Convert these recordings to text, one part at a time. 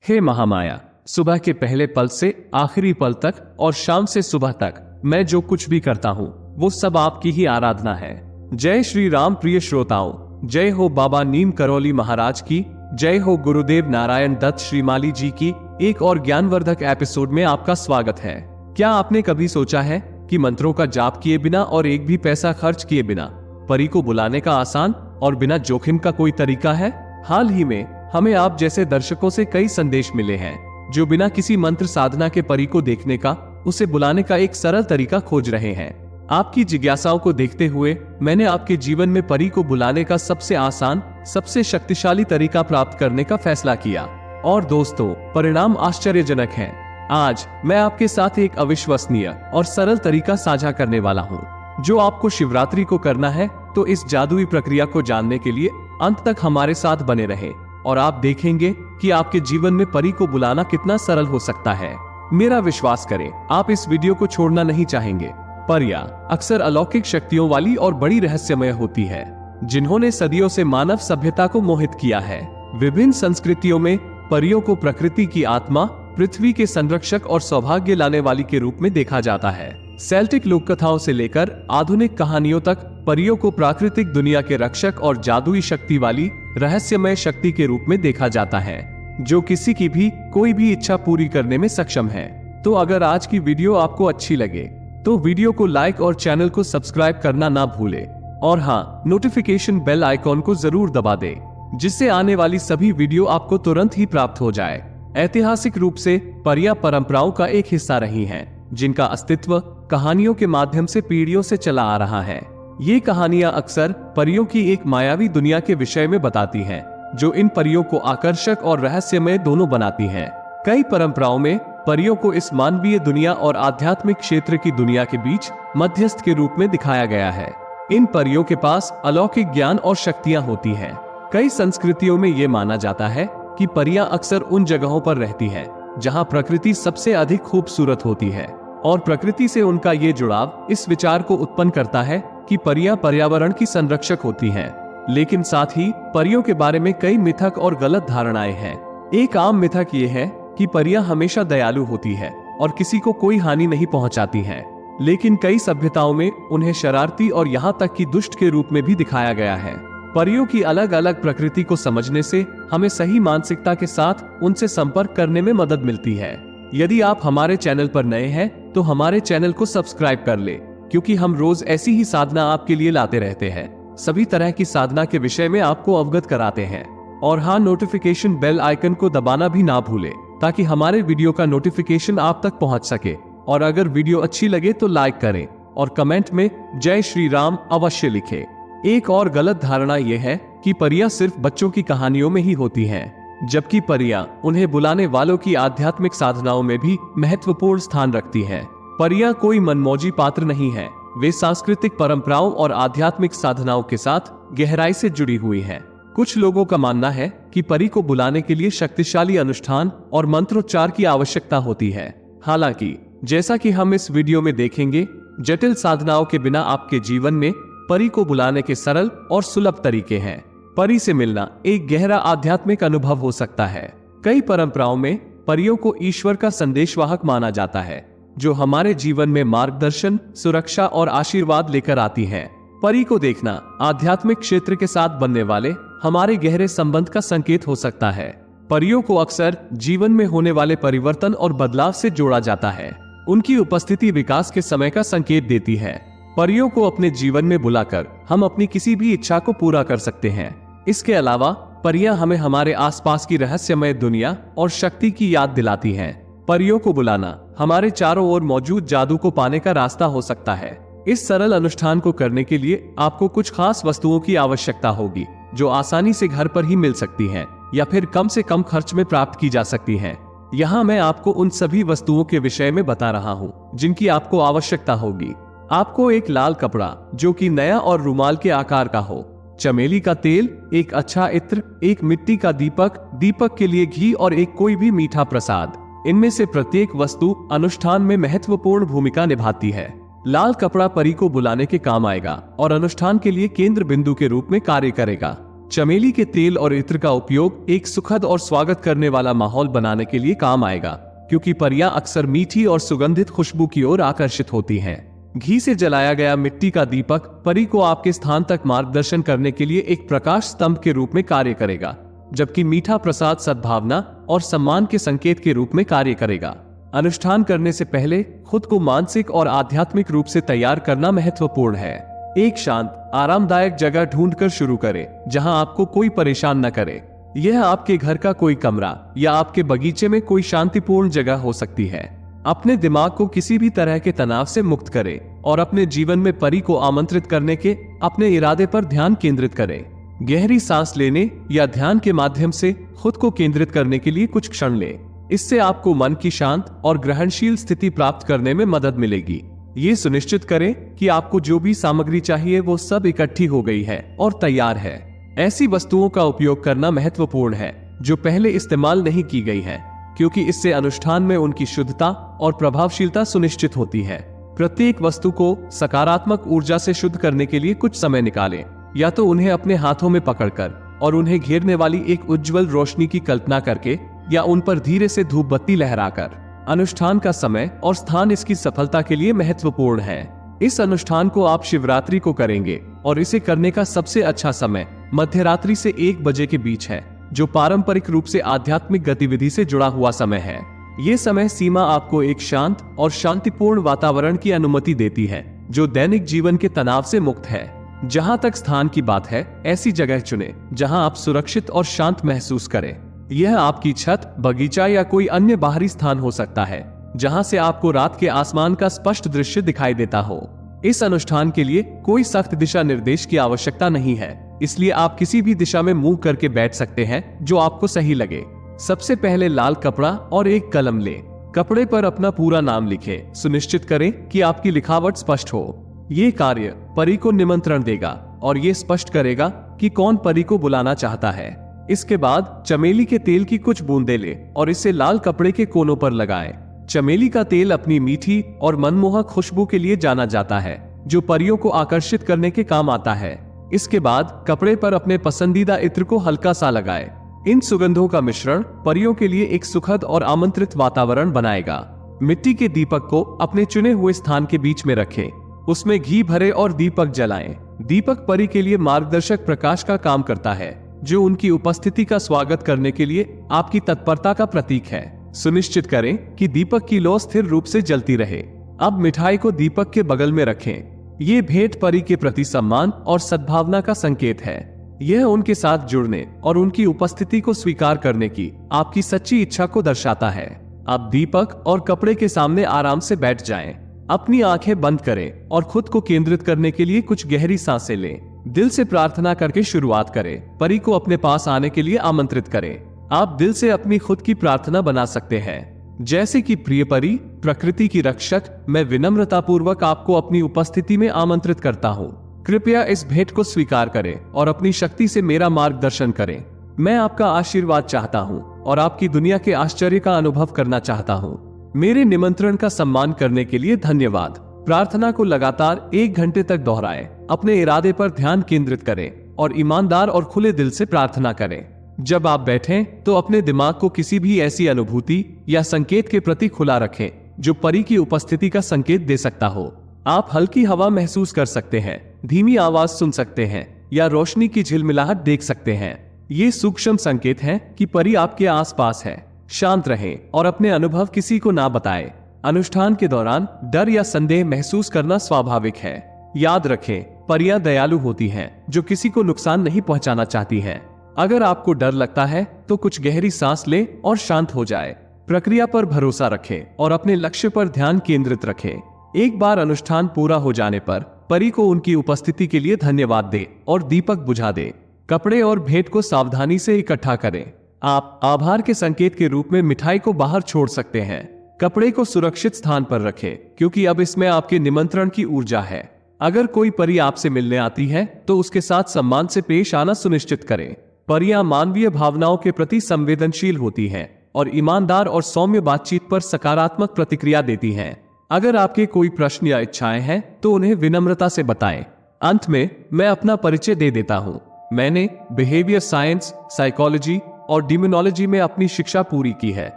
हे महामाया, सुबह के पहले पल से आखिरी पल तक और शाम से सुबह तक मैं जो कुछ भी करता हूँ वो सब आपकी ही आराधना है। जय श्री राम। प्रिय श्रोताओं, जय हो बाबा नीम करौली महाराज की, जय हो गुरुदेव नारायण दत्त श्रीमाली जी की। एक और ज्ञानवर्धक एपिसोड में आपका स्वागत है। क्या आपने कभी सोचा है कि मंत्रों का जाप किए बिना और एक भी पैसा खर्च किए बिना परी को बुलाने का आसान और बिना जोखिम का कोई तरीका है? हाल ही में हमें आप जैसे दर्शकों से कई संदेश मिले हैं जो बिना किसी मंत्र साधना के परी को देखने का, उसे बुलाने का एक सरल तरीका खोज रहे हैं। आपकी जिज्ञासाओं को देखते हुए मैंने आपके जीवन में परी को बुलाने का सबसे आसान, सबसे शक्तिशाली तरीका प्राप्त करने का फैसला किया। और दोस्तों, परिणाम आश्चर्यजनक हैं। आज मैं आपके साथ एक अविश्वसनीय और सरल तरीका साझा करने वाला हूँ जो आपको शिवरात्रि को करना है। तो इस जादुई प्रक्रिया को जानने के लिए अंत तक हमारे साथ बने रहें और आप देखेंगे कि आपके जीवन में परी को बुलाना कितना सरल हो सकता है। मेरा विश्वास करें, आप इस वीडियो को छोड़ना नहीं चाहेंगे। परियां अक्सर अलौकिक शक्तियों वाली और बड़ी रहस्यमय होती है, जिन्होंने सदियों से मानव सभ्यता को मोहित किया है। विभिन्न संस्कृतियों में परियों को प्रकृति की आत्मा, पृथ्वी के संरक्षक और सौभाग्य लाने वाली के रूप में देखा जाता है। सेल्टिक लोक कथाओं से लेकर आधुनिक कहानियों तक परियों को प्राकृतिक दुनिया के रक्षक और जादुई शक्ति वाली रहस्यमय शक्ति के रूप में देखा जाता है, जो किसी की भी कोई भी इच्छा पूरी करने में सक्षम है। तो अगर आज की वीडियो आपको अच्छी लगे तो वीडियो को लाइक और चैनल को सब्सक्राइब करना ना भूले। और हाँ, नोटिफिकेशन बेल आइकॉन को जरूर दबा दे, जिससे आने वाली सभी वीडियो आपको तुरंत ही प्राप्त हो जाए। ऐतिहासिक रूप से परियां परंपराओं का एक हिस्सा रही हैं, जिनका अस्तित्व कहानियों के माध्यम से पीढ़ियों से चला आ रहा है। ये कहानियां अक्सर परियों की एक मायावी दुनिया के विषय में बताती हैं, जो इन परियों को आकर्षक और रहस्यमय दोनों बनाती हैं। कई परंपराओं में परियों को इस मानवीय दुनिया और आध्यात्मिक क्षेत्र की दुनिया के बीच मध्यस्थ के रूप में दिखाया गया है। इन परियों के पास अलौकिक ज्ञान और शक्तियां होती हैं। कई संस्कृतियों में ये माना जाता है कि परियां अक्सर उन जगहों पर रहती हैं जहां प्रकृति सबसे अधिक खूबसूरत होती है, और प्रकृति से उनका ये जुड़ाव इस विचार को उत्पन्न करता है कि परियां पर्यावरण की संरक्षक होती हैं। लेकिन साथ ही परियों के बारे में कई मिथक और गलत धारणाएं हैं। एक आम मिथक ये है कि परियां हमेशा दयालु होती है और किसी को कोई हानि नहीं पहुंचाती हैं। लेकिन कई सभ्यताओं में उन्हें शरारती और यहाँ तक कि दुष्ट के रूप में भी दिखाया गया है। परियों की अलग अलग प्रकृति को समझने से हमें सही मानसिकता के साथ उनसे संपर्क करने में मदद मिलती है। यदि आप हमारे चैनल पर नए हैं तो हमारे चैनल को सब्सक्राइब कर ले, क्योंकि हम रोज ऐसी ही साधना आपके लिए लाते रहते हैं। सभी तरह की साधना के विषय में आपको अवगत कराते हैं। और हाँ, नोटिफिकेशन बेल आइकन को दबाना भी ना भूले, ताकि हमारे वीडियो का नोटिफिकेशन आप तक पहुंच सके। और अगर वीडियो अच्छी लगे तो लाइक करें और कमेंट में जय श्री राम अवश्य लिखें। एक और गलत धारणा यह है कि परियां सिर्फ बच्चों की कहानियों में ही होती हैं, जबकि परियां उन्हें बुलाने वालों की आध्यात्मिक साधनाओं में भी महत्वपूर्ण स्थान रखती हैं। परियां कोई मनमौजी पात्र नहीं है, वे सांस्कृतिक परंपराओं और आध्यात्मिक साधनाओं के साथ गहराई से जुड़ी हुई हैं। कुछ लोगों का मानना है कि परी को बुलाने के लिए शक्तिशाली अनुष्ठान और मंत्रोच्चार की आवश्यकता होती है। हालांकि जैसा कि हम इस वीडियो में देखेंगे, जटिल साधनाओं के बिना आपके जीवन में परी को बुलाने के सरल और सुलभ तरीके हैं। परी से मिलना एक गहरा आध्यात्मिक अनुभव हो सकता है। कई परंपराओं में परियों को ईश्वर का संदेशवाहक माना जाता है, जो हमारे जीवन में मार्गदर्शन, सुरक्षा और आशीर्वाद लेकर आती हैं। परी को देखना आध्यात्मिक क्षेत्र के साथ बनने वाले हमारे गहरे संबंध का संकेत हो सकता है। परियों को अक्सर जीवन में होने वाले परिवर्तन और बदलाव से जोड़ा जाता है। उनकी उपस्थिति विकास के समय का संकेत देती है। परियों को अपने जीवन में बुलाकर हम अपनी किसी भी इच्छा को पूरा कर सकते हैं। इसके अलावा परियां हमें हमारे आसपास की रहस्यमय दुनिया और शक्ति की याद दिलाती हैं। परियों को बुलाना हमारे चारों ओर मौजूद जादू को पाने का रास्ता हो सकता है। इस सरल अनुष्ठान को करने के लिए आपको कुछ खास वस्तुओं की आवश्यकता होगी, जो आसानी से घर पर ही मिल सकती हैं या फिर कम से कम खर्च में प्राप्त की जा सकती हैं। यहाँ मैं आपको उन सभी वस्तुओं के विषय में बता रहा हूँ जिनकी आपको आवश्यकता होगी। आपको एक लाल कपड़ा जो कि नया और रुमाल के आकार का हो, चमेली का तेल, एक अच्छा इत्र, एक मिट्टी का दीपक, दीपक के लिए घी और एक कोई भी मीठा प्रसाद। इनमें से प्रत्येक वस्तु अनुष्ठान में महत्वपूर्ण भूमिका निभाती है। लाल कपड़ा परी को बुलाने के काम आएगा और अनुष्ठान के लिए केंद्र बिंदु के रूप में कार्य करेगा। चमेली के तेल और इत्र का उपयोग एक सुखद और स्वागत करने वाला माहौल बनाने के लिए काम आएगा, क्योंकि परियां अक्सर मीठी और सुगंधित खुशबू की ओर आकर्षित होती हैं। घी से जलाया गया मिट्टी का दीपक परी को आपके स्थान तक मार्गदर्शन करने के लिए एक प्रकाश स्तंभ के रूप में कार्य करेगा, जबकि मीठा प्रसाद सद्भावना और सम्मान के संकेत के रूप में कार्य करेगा। अनुष्ठान करने से पहले खुद को मानसिक और आध्यात्मिक रूप से तैयार करना महत्वपूर्ण है। एक शांत, आरामदायक जगह ढूंढकर शुरू करें, जहां आपको कोई परेशान न करे। यह आपके घर का कोई कमरा या आपके बगीचे में कोई शांतिपूर्ण जगह हो सकती है। अपने दिमाग को किसी भी तरह के तनाव से मुक्त करें और अपने जीवन में परी को आमंत्रित करने के अपने इरादे पर ध्यान केंद्रित करें। गहरी सांस लेने या ध्यान के माध्यम से खुद को केंद्रित करने के लिए कुछ क्षण लें। इससे आपको मन की शांत और ग्रहणशील स्थिति प्राप्त करने में मदद मिलेगी। ये सुनिश्चित करें कि आपको जो भी सामग्री चाहिए वो सब इकट्ठी हो गई है और तैयार है। ऐसी वस्तुओं का उपयोग करना महत्वपूर्ण है जो पहले इस्तेमाल नहीं की गई है, क्योंकि इससे अनुष्ठान में उनकी शुद्धता और प्रभावशीलता सुनिश्चित होती है। प्रत्येक वस्तु को सकारात्मक ऊर्जा से शुद्ध करने के लिए कुछ समय निकालें, या तो उन्हें अपने हाथों में पकड़कर और उन्हें घेरने वाली एक उज्जवल रोशनी की कल्पना करके, या उन पर धीरे से धूप बत्ती लहराकर। अनुष्ठान का समय और स्थान इसकी सफलता के लिए महत्वपूर्ण है। इस अनुष्ठान को आप शिवरात्रि को करेंगे और इसे करने का सबसे अच्छा समय मध्यरात्रि से 1 बजे के बीच है, जो पारंपरिक रूप से आध्यात्मिक गतिविधि से जुड़ा हुआ समय है। ये समय सीमा आपको एक शांत और शांतिपूर्ण वातावरण की अनुमति देती है, जो दैनिक जीवन के तनाव से मुक्त है। जहां तक स्थान की बात है, ऐसी जगह चुनें जहां आप सुरक्षित और शांत महसूस करें। यह आपकी छत, बगीचा या कोई अन्य बाहरी स्थान हो सकता है, जहां से आपको रात के आसमान का स्पष्ट दृश्य दिखाई देता हो। इस अनुष्ठान के लिए कोई सख्त दिशा निर्देश की आवश्यकता नहीं है, इसलिए आप किसी भी दिशा में मुंह करके बैठ सकते हैं जो आपको सही लगे। सबसे पहले लाल कपड़ा और एक कलम लें। कपड़े पर अपना पूरा नाम लिखें। सुनिश्चित करें कि आपकी लिखावट स्पष्ट हो। ये कार्य परी को निमंत्रण देगा और ये स्पष्ट करेगा कि कौन परी को बुलाना चाहता है। इसके बाद चमेली के तेल की कुछ बूंदें लें और इसे लाल कपड़े के कोनों पर लगाएं। चमेली का तेल अपनी मीठी और मनमोहक खुशबू के लिए जाना जाता है, जो परियों को आकर्षित करने के काम आता है। इसके बाद कपड़े पर अपने पसंदीदा इत्र को हल्का सा लगाएं। इन सुगंधों का मिश्रण परियों के लिए एक सुखद और आमंत्रित वातावरण बनाएगा। मिट्टी के दीपक को अपने चुने हुए स्थान के बीच में रखें। उसमें घी भरे और दीपक जलाएं। दीपक परी के लिए मार्गदर्शक प्रकाश का काम करता है, जो उनकी उपस्थिति का स्वागत करने के लिए आपकी तत्परता का प्रतीक है। सुनिश्चित करें कि दीपक की लौ स्थिर रूप से जलती रहे। अब मिठाई को दीपक के बगल में रखें। ये भेंट परी के प्रति सम्मान और सद्भावना का संकेत है। यह उनके साथ जुड़ने और उनकी उपस्थिति को स्वीकार करने की आपकी सच्ची इच्छा को दर्शाता है। अब दीपक और कपड़े के सामने आराम से बैठ जाएं। अपनी आंखें बंद करें और खुद को केंद्रित करने के लिए कुछ गहरी सांसें लें। दिल से प्रार्थना करके शुरुआत करें। परी को अपने पास आने के लिए आमंत्रित करें। आप दिल से अपनी खुद की प्रार्थना बना सकते हैं, जैसे कि प्रिय परी, प्रकृति की रक्षक, मैं विनम्रतापूर्वक आपको अपनी उपस्थिति में आमंत्रित करता हूँ। कृपया इस भेंट को स्वीकार करें और अपनी शक्ति से मेरा मार्गदर्शन करें। मैं आपका आशीर्वाद चाहता हूँ और आपकी दुनिया के आश्चर्य का अनुभव करना चाहता हूँ। मेरे निमंत्रण का सम्मान करने के लिए धन्यवाद। प्रार्थना को लगातार 1 घंटे तक दोहराएं। अपने इरादे पर ध्यान केंद्रित करें और ईमानदार और खुले दिल से प्रार्थना करें। जब आप बैठें तो अपने दिमाग को किसी भी ऐसी अनुभूति या संकेत के प्रति खुला रखें जो परी की उपस्थिति का संकेत दे सकता हो। आप हल्की हवा महसूस कर सकते हैं, धीमी आवाज सुन सकते हैं या रोशनी की झिलमिलाहट देख सकते हैं। ये सूक्ष्म संकेत हैं कि परी आपके आसपास है। शांत रहें और अपने अनुभव किसी को ना बताएं। अनुष्ठान के दौरान डर या संदेह महसूस करना स्वाभाविक है। याद रखें, परियां दयालु होती हैं जो किसी को नुकसान नहीं पहुंचाना चाहती हैं। अगर आपको डर लगता है तो कुछ गहरी सांस लें और शांत हो जाए। प्रक्रिया पर भरोसा रखें और अपने लक्ष्य पर ध्यान केंद्रित रखें। एक बार अनुष्ठान पूरा हो जाने पर परी को उनकी उपस्थिति के लिए धन्यवाद दें और दीपक बुझा दें। कपड़े और भेंट को सावधानी से इकट्ठा करें। आप आभार के संकेत के रूप में मिठाई को बाहर छोड़ सकते हैं। कपड़े को सुरक्षित स्थान पर रखें, क्योंकि अब इसमें आपके निमंत्रण की ऊर्जा है। अगर कोई परी आपसे मिलने आती है तो उसके साथ सम्मान से पेश आना सुनिश्चित करें। परियां मानवीय भावनाओं के प्रति संवेदनशील होती हैं और ईमानदार और सौम्य बातचीत पर सकारात्मक प्रतिक्रिया देती हैं। अगर आपके कोई प्रश्न या इच्छाएं हैं तो उन्हें विनम्रता से बताएं। अंत में मैं अपना परिचय दे देता हूं। मैंने बिहेवियर साइंस, साइकोलॉजी और डिमोनोलॉजी में अपनी शिक्षा पूरी की है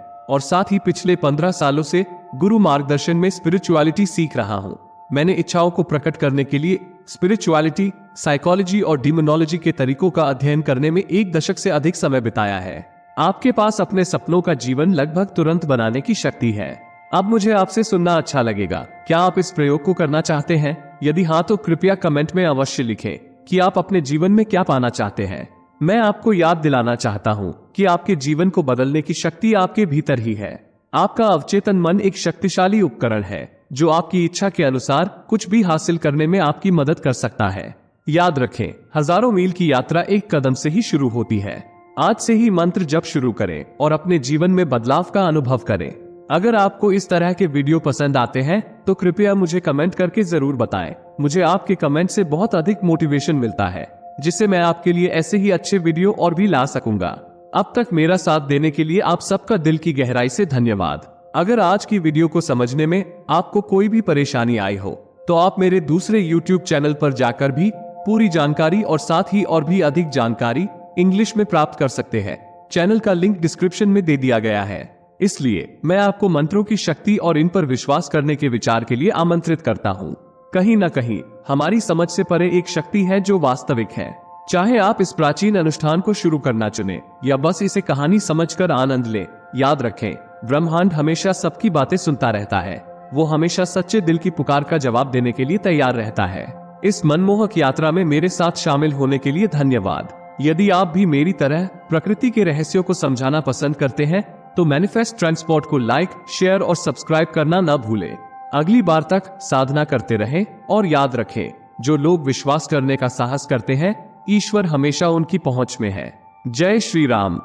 और साथ ही पिछले 15 सालों से गुरु मार्गदर्शन में स्पिरिचुअलिटी सीख रहा हूँ। मैंने इच्छाओं को प्रकट करने के लिए स्पिरिचुअलिटी, साइकोलॉजी और डिमोनोलॉजी के तरीकों का अध्ययन करने में 1 दशक से अधिक समय बिताया है। आपके पास अपने सपनों का जीवन लगभग तुरंत बनाने की शक्ति है। अब मुझे आपसे सुनना अच्छा लगेगा। क्या आप इस प्रयोग को करना चाहते हैं? यदि हाँ तो कृपया कमेंट में अवश्य लिखें कि आप अपने जीवन में क्या पाना चाहते हैं। मैं आपको याद दिलाना चाहता हूँ कि आपके जीवन को बदलने की शक्ति आपके भीतर ही है। आपका अवचेतन मन एक शक्तिशाली उपकरण है जो आपकी इच्छा के अनुसार कुछ भी हासिल करने में आपकी मदद कर सकता है। याद रखें, हजारों मील की यात्रा एक कदम से ही शुरू होती है। आज से ही मंत्र जप शुरू करें और अपने जीवन में बदलाव का अनुभव करें। अगर आपको इस तरह के वीडियो पसंद आते हैं तो कृपया मुझे कमेंट करके जरूर बताएं। मुझे आपके कमेंट से बहुत अधिक मोटिवेशन मिलता है, जिससे मैं आपके लिए ऐसे ही अच्छे वीडियो और भी ला सकूंगा। अब तक मेरा साथ देने के लिए आप सबका दिल की गहराई से धन्यवाद। अगर आज की वीडियो को समझने में आपको कोई भी परेशानी आई हो तो आप मेरे दूसरे YouTube चैनल पर जाकर भी पूरी जानकारी और साथ ही और भी अधिक जानकारी इंग्लिश में प्राप्त कर सकते हैं। चैनल का लिंक डिस्क्रिप्शन में दे दिया गया है। इसलिए मैं आपको मंत्रों की शक्ति और इन पर विश्वास करने के विचार के लिए आमंत्रित करता हूँ। कहीं न कहीं हमारी समझ से परे एक शक्ति है जो वास्तविक है। चाहे आप इस प्राचीन अनुष्ठान को शुरू करना चुने या बस इसे कहानी समझकर आनंद लें, याद रखें, ब्रह्मांड हमेशा सबकी बातें सुनता रहता है। वो हमेशा सच्चे दिल की पुकार का जवाब देने के लिए तैयार रहता है। इस मनमोहक यात्रा में मेरे साथ शामिल होने के लिए धन्यवाद। यदि आप भी मेरी तरह प्रकृति के रहस्यों को समझाना पसंद करते हैं तो मैनिफेस्ट ट्रांसपोर्ट को लाइक, शेयर और सब्सक्राइब करना न भूलें। अगली बार तक साधना करते रहें और याद रखें, जो लोग विश्वास करने का साहस करते हैं, ईश्वर हमेशा उनकी पहुंच में है। जय श्री राम।